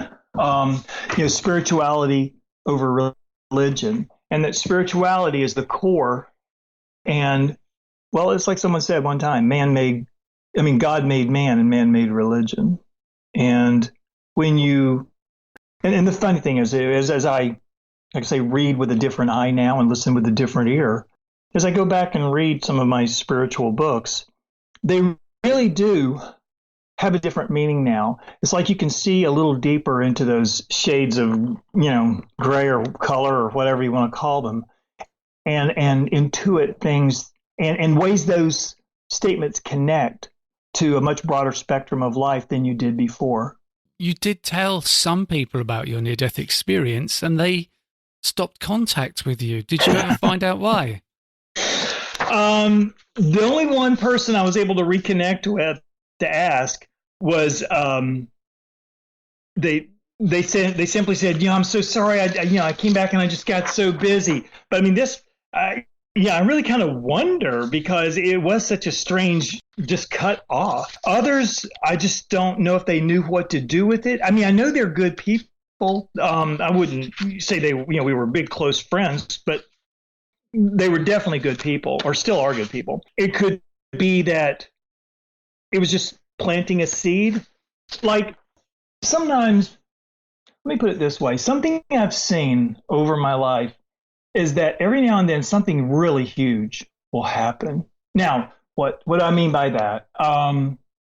S2: spirituality over religion, and that spirituality is the core. And, well, it's like someone said one time, God made man and man made religion. And when and the funny thing is, as I read with a different eye now and listen with a different ear, as I go back and read some of my spiritual books, they really do have a different meaning now. It's like you can see a little deeper into those shades of, gray or color or whatever you want to call them, and intuit things and ways those statements connect to a much broader spectrum of life than you did before.
S3: You did tell some people about your near-death experience and they stopped contact with you. Did you ever find out why?
S2: The only one person I was able to reconnect with to ask was they simply said, I'm so sorry. I came back and I just got so busy. But I really kind of wonder because it was such a strange just cut off. Others, I just don't know if they knew what to do with it. I know they're good people. I wouldn't say we were big close friends, but they were definitely good people, or still are good people. It could be that it was just planting a seed. Like sometimes let me put it this way. Something I've seen over my life is that every now and then something really huge will happen. Now, what do I mean by that?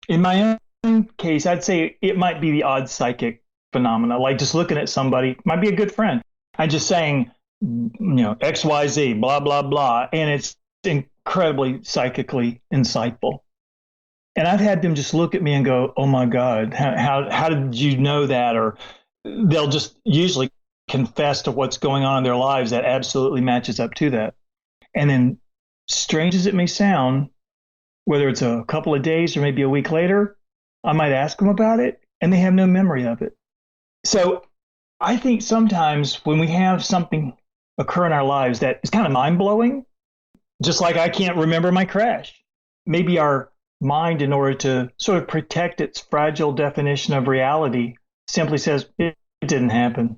S2: In my own case, I'd say it might be the odd psychic phenomena, like just looking at somebody, might be a good friend, and just saying, X, Y, Z, blah, blah, blah. And it's incredibly psychically insightful. And I've had them just look at me and go, oh my God, how did you know that? Or they'll just usually confess to what's going on in their lives that absolutely matches up to that. And then, strange as it may sound, whether it's a couple of days or maybe a week later, I might ask them about it and they have no memory of it. So I think sometimes when we have something occur in our lives that is kind of mind-blowing, just like I can't remember my crash, maybe our mind, in order to sort of protect its fragile definition of reality, simply says it didn't happen.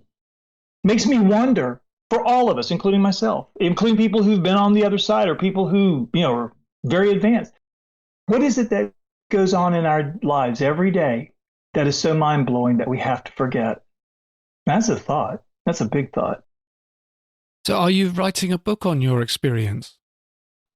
S2: Makes me wonder, for all of us, including myself, including people who've been on the other side or people who, are very advanced. What is it that goes on in our lives every day that is so mind-blowing that we have to forget? That's a thought. That's a big thought.
S3: So are you writing a book on your experience?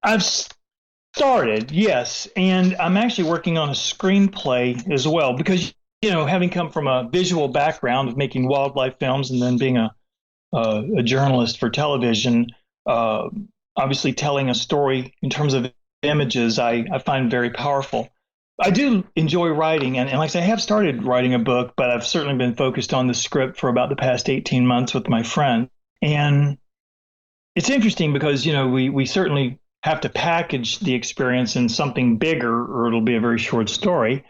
S2: I've started, yes. And I'm actually working on a screenplay as well because, having come from a visual background of making wildlife films and then being a journalist for television, obviously telling a story in terms of images, I find very powerful. I do enjoy writing, and like I say, I have started writing a book, but I've certainly been focused on the script for about the past 18 months with my friend. And it's interesting because, we certainly have to package the experience in something bigger or it'll be a very short story.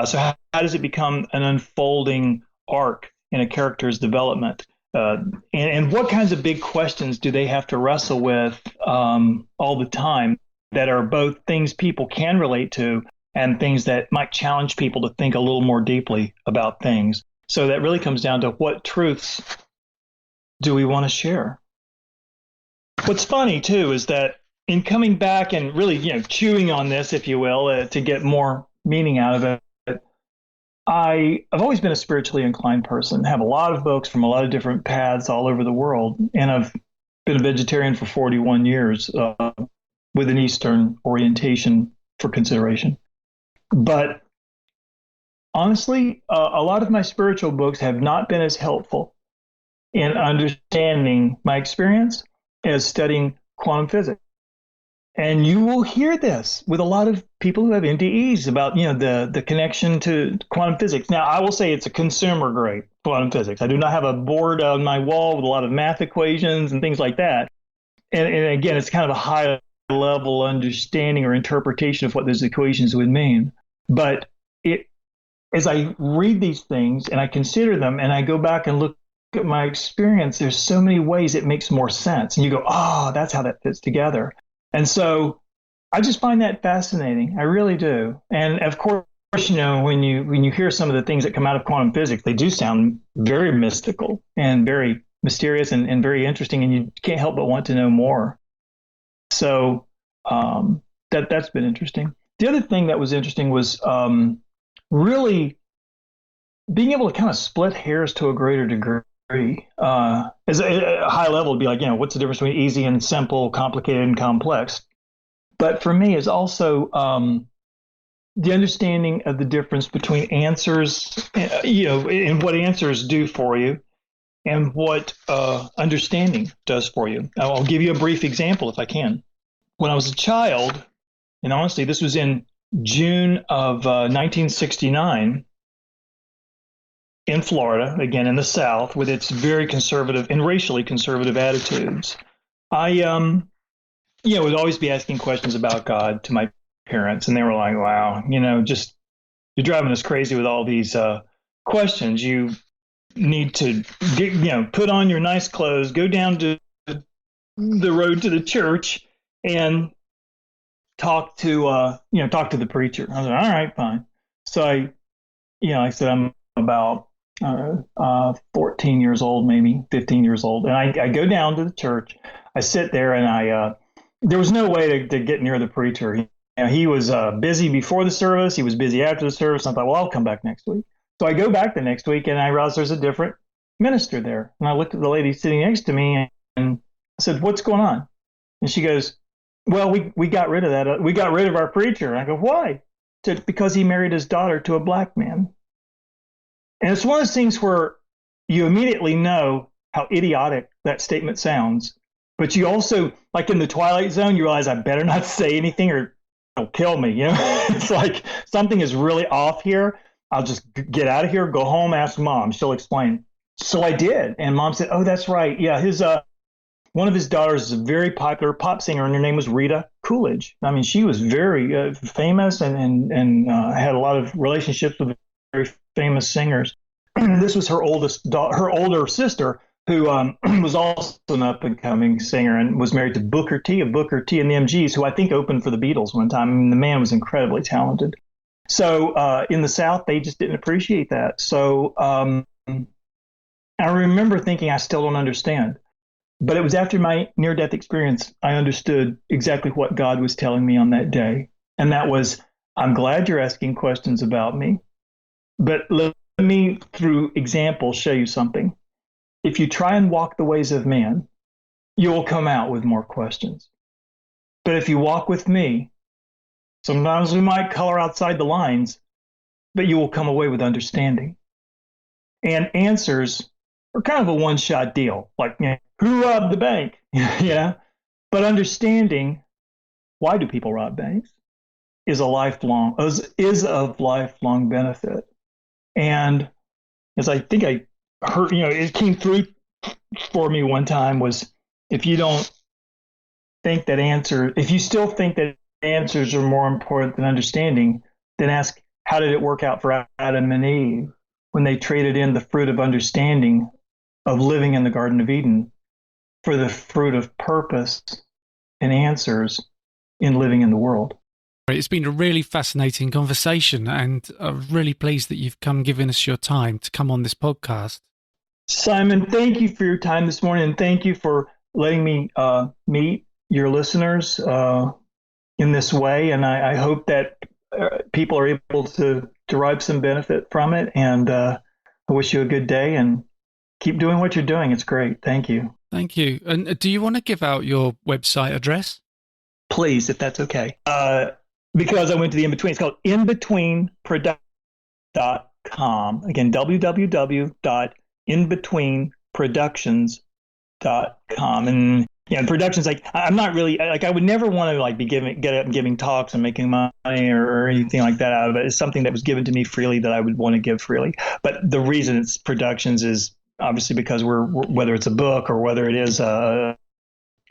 S2: So how does it become an unfolding arc in a character's development? And what kinds of big questions do they have to wrestle with all the time that are both things people can relate to and things that might challenge people to think a little more deeply about things? So that really comes down to what truths do we want to share? What's funny, too, is that in coming back and really, chewing on this, if you will, to get more meaning out of it, I've always been a spiritually inclined person, have a lot of books from a lot of different paths all over the world, and I've been a vegetarian for 41 years with an Eastern orientation for consideration. But honestly, a lot of my spiritual books have not been as helpful in understanding my experience as studying quantum physics. And you will hear this with a lot of people who have NDEs about, the connection to quantum physics. Now, I will say it's a consumer grade quantum physics. I do not have a board on my wall with a lot of math equations and things like that. And again, it's kind of a high level understanding or interpretation of what those equations would mean. But as I read these things and I consider them and I go back and look at my experience, there's so many ways it makes more sense. And you go, oh, that's how that fits together. And so I just find that fascinating. I really do. And of course, when you hear some of the things that come out of quantum physics, they do sound very mystical and very mysterious and very interesting. And you can't help but want to know more. So that's been interesting. The other thing that was interesting was really being able to kind of split hairs to a greater degree. As a high level would be like, what's the difference between easy and simple, complicated and complex? But for me is also the understanding of the difference between answers, and what answers do for you and what understanding does for you. I'll give you a brief example if I can. When I was a child, and honestly, this was in June of 1969, in Florida, again in the South, with its very conservative and racially conservative attitudes, I, would always be asking questions about God to my parents, and they were like, "Wow, just you're driving us crazy with all these questions. You need to get, put on your nice clothes, go down to the road to the church, and talk to the preacher." I was like, "All right, fine." So I said I'm about 14 years old, maybe 15 years old. And I go down to the church. I sit there and there was no way to get near the preacher. He was busy before the service. He was busy after the service. And I thought, well, I'll come back next week. So I go back the next week and I realize there's a different minister there. And I looked at the lady sitting next to me and I said, "What's going on?" And she goes, "Well, we got rid of that. We got rid of our preacher." And I go, "Why?" She said, "Because he married his daughter to a black man." And it's one of those things where you immediately know how idiotic that statement sounds. But you also, like in the Twilight Zone, you realize I better not say anything or it'll kill me. It's like something is really off here. I'll just get out of here, go home, ask mom. She'll explain. So I did. And mom said, "Oh, that's right. Yeah, one of his daughters is a very popular pop singer, and her name was Rita Coolidge. I mean, she was very famous and had a lot of relationships with very famous singers. This was her older sister, who was also an up-and-coming singer and was married to Booker T of Booker T and the MGs, who I think opened for the Beatles one time. I mean, the man was incredibly talented. So in the South, they just didn't appreciate that. So I remember thinking, I still don't understand. But it was after my near-death experience, I understood exactly what God was telling me on that day. And that was, I'm glad you're asking questions about me, but let me, through example, show you something. If you try and walk the ways of man, you will come out with more questions. But if you walk with me, sometimes we might color outside the lines, but you will come away with understanding. And answers are kind of a one-shot deal, like, who robbed the bank? But understanding why do people rob banks is of lifelong benefit. And as I think I heard, it came through for me one time was, if you still think that answers are more important than understanding, then ask, how did it work out for Adam and Eve when they traded in the fruit of understanding of living in the Garden of Eden for the fruit of purpose and answers in living in the world?
S3: It's been a really fascinating conversation, and I'm really pleased that you've given us your time to come on this podcast.
S2: Simon, thank you for your time this morning, and thank you for letting me meet your listeners in this way. And I hope that people are able to derive some benefit from it. And I wish you a good day, and keep doing what you're doing. It's great. Thank you.
S3: Thank you. And do you want to give out your website address?
S2: Please, if that's okay. Because I went to the In-Between. It's called inbetweenproductions.com. Again, www.inbetweenproductions.com. And productions, I'm not really, I would never want to get up and giving talks and making money or anything like that out of it. It's something that was given to me freely that I would want to give freely. But the reason it's productions is obviously because we're whether it's a book or whether it is a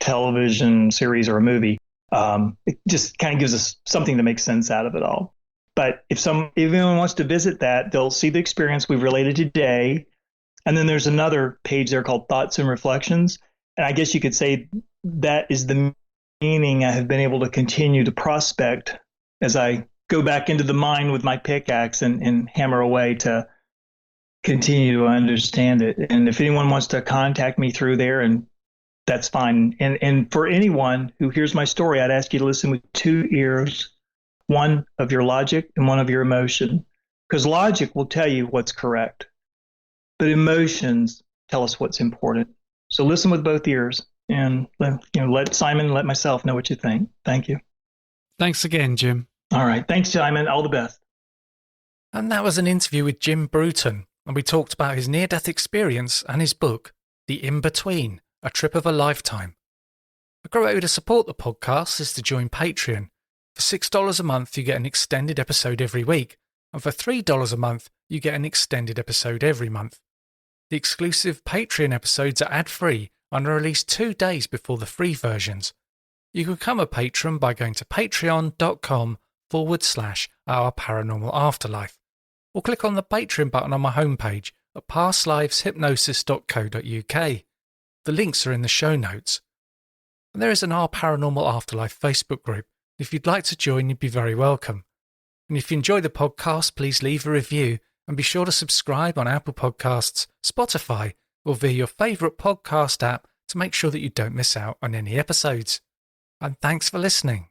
S2: television series or a movie, it just kind of gives us something that makes sense out of it all. But if anyone wants to visit that, they'll see the experience we've related today. And then there's another page there called Thoughts and Reflections. And I guess you could say that is the meaning I have been able to continue to prospect as I go back into the mine with my pickaxe and hammer away to continue to understand it. And if anyone wants to contact me through there, and that's fine. And for anyone who hears my story, I'd ask you to listen with two ears, one of your logic and one of your emotion, because logic will tell you what's correct, but emotions tell us what's important. So listen with both ears, and let Simon, let myself know what you think. Thank you.
S3: Thanks again, Jim.
S2: All right. Thanks, Simon. All the best.
S1: And that was an interview with Jim Bruton, and we talked about his near-death experience and his book, The In-Between, A Trip of a Lifetime. A great way to support the podcast is to join Patreon. For $6 a month, you get an extended episode every week, and for $3 a month, you get an extended episode every month. The exclusive Patreon episodes are ad-free and are released 2 days before the free versions. You can become a patron by going to patreon.com/Our Paranormal Afterlife, or click on the Patreon button on my homepage at pastliveshypnosis.co.uk. The links are in the show notes. And there is an Our Paranormal Afterlife Facebook group. If you'd like to join, you'd be very welcome. And if you enjoy the podcast, please leave a review and be sure to subscribe on Apple Podcasts, Spotify, or via your favourite podcast app to make sure that you don't miss out on any episodes. And thanks for listening.